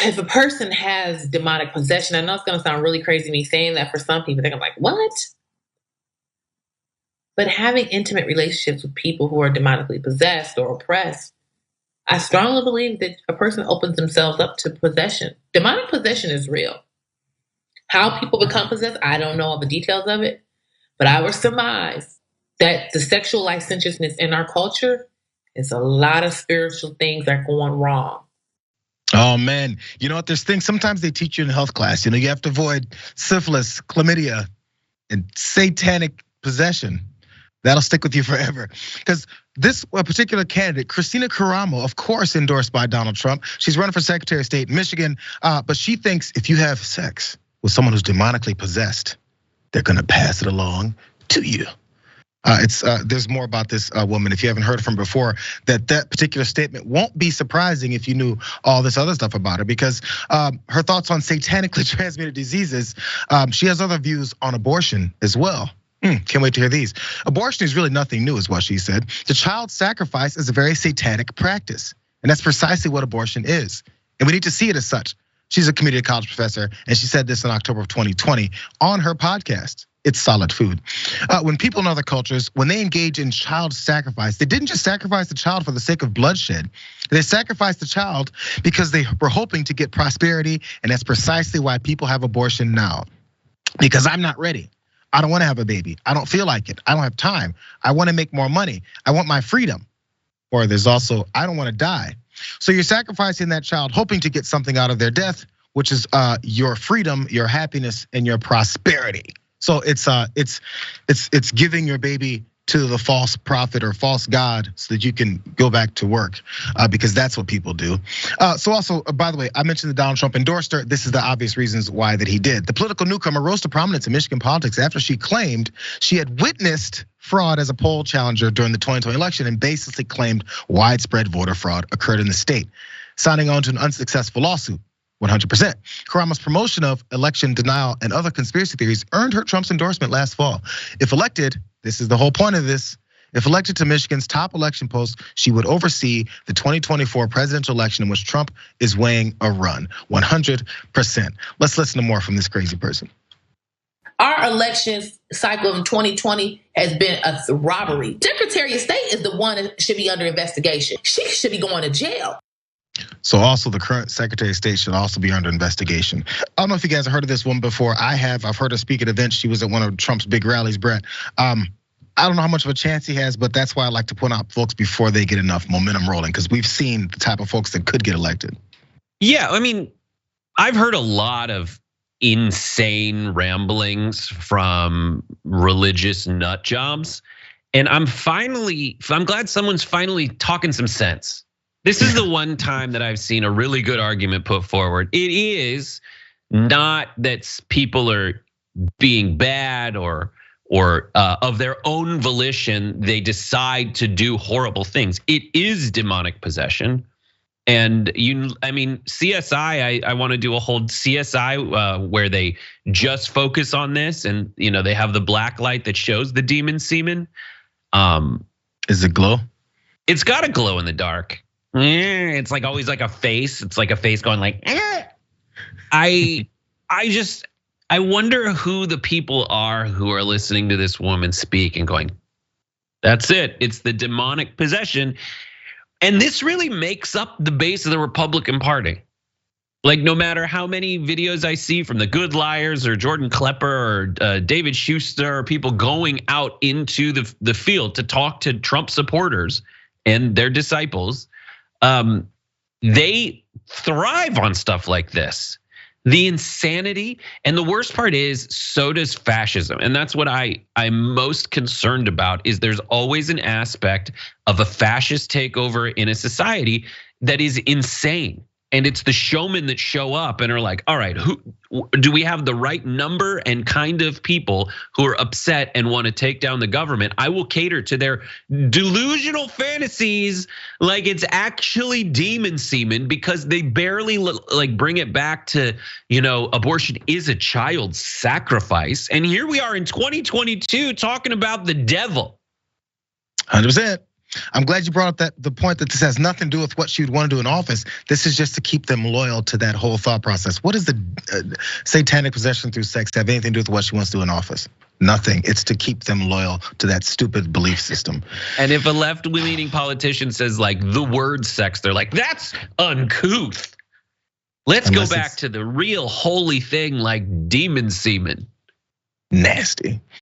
if a person has demonic possession, I know it's going to sound really crazy me saying that for some people. They're like, what? But having intimate relationships with people who are demonically possessed or oppressed, I strongly believe that a person opens themselves up to possession. Demonic possession is real. How people become possessed, I don't know all the details of it, but I would surmise that the sexual licentiousness in our culture is a lot of spiritual things that are going wrong. Oh man, you know what? There's things sometimes they teach you in health class. You have to avoid syphilis, chlamydia, and satanic possession. That'll stick with you forever. Because this particular candidate, Kristina Karamo, of course endorsed by Donald Trump. She's running for Secretary of State in Michigan, but she thinks if you have sex with someone who's demonically possessed, they're gonna pass it along to you. There's more about this woman, if you haven't heard from before, that particular statement won't be surprising if you knew all this other stuff about her, because her thoughts on satanically transmitted diseases, she has other views on abortion as well. Can't wait to hear these. Abortion is really nothing new, is what she said. The child sacrifice is a very satanic practice, and that's precisely what abortion is. And we need to see it as such. She's a community college professor, and she said this in October of 2020 on her podcast. It's solid food. When people in other cultures, when they engage in child sacrifice, they didn't just sacrifice the child for the sake of bloodshed. They sacrificed the child because they were hoping to get prosperity, and that's precisely why people have abortion now. Because I'm not ready. I don't want to have a baby. I don't feel like it. I don't have time. I want to make more money. I want my freedom. Or there's also, I don't want to die. So you're sacrificing that child, hoping to get something out of their death, which is your freedom, your happiness, and your prosperity. So it's giving your baby to the false prophet or false god so that you can go back to work, because that's what people do. So also, by the way, I mentioned that Donald Trump endorsed her. This is the obvious reasons why that he did. The political newcomer rose to prominence in Michigan politics after she claimed she had witnessed fraud as a poll challenger during the 2020 election and basically claimed widespread voter fraud occurred in the state, signing on to an unsuccessful lawsuit. 100%. Karamo's promotion of election denial and other conspiracy theories earned her Trump's endorsement last fall. If elected, this is the whole point of this. If elected to Michigan's top election post, she would oversee the 2024 presidential election in which Trump is weighing a run. 100%. Let's listen to more from this crazy person. Our election cycle in 2020 has been a robbery. Secretary of State is the one that should be under investigation. She should be going to jail. So also the current Secretary of State should also be under investigation. I don't know if you guys have heard of this woman before. I have. I've heard her speak at events. She was at one of Trump's big rallies, Brett. I don't know how much of a chance he has, but that's why I like to point out folks before they get enough momentum rolling, because we've seen the type of folks that could get elected. Yeah, I mean, I've heard a lot of insane ramblings from religious nut jobs, and I'm glad someone's finally talking some sense. This is the one time that I've seen a really good argument put forward. It is not that people are being bad or of their own volition, they decide to do horrible things. It is demonic possession. And CSI, I want to do a whole CSI where they just focus on this, and they have the black light that shows the demon semen. Is it glow? It's got a glow in the dark. It's like always like a face. It's like a face going like, I wonder who the people are who are listening to this woman speak and going, that's it. It's the demonic possession. And this really makes up the base of the Republican Party. Like, no matter how many videos I see from the Good Liars or Jordan Klepper or David Schuster, or people going out into the field to talk to Trump supporters and their disciples, they thrive on stuff like this. The insanity, and the worst part is, so does fascism. And that's what I'm most concerned about, is there's always an aspect of a fascist takeover in a society that is insane. And it's the showmen that show up and are like, all right, who do we have the right number and kind of people who are upset and want to take down the government? I will cater to their delusional fantasies like it's actually demon semen, because they barely like bring it back to, abortion is a child sacrifice. And here we are in 2022 talking about the devil. 100%. I'm glad you brought up the point that this has nothing to do with what she would want to do in office. This is just to keep them loyal to that whole thought process. What does the satanic possession through sex have anything to do with what she wants to do in office? Nothing. It's to keep them loyal to that stupid belief system. And if a left-leaning politician says like the word sex, they're like, that's uncouth. Let's go back to the real holy thing like demon semen. Nasty.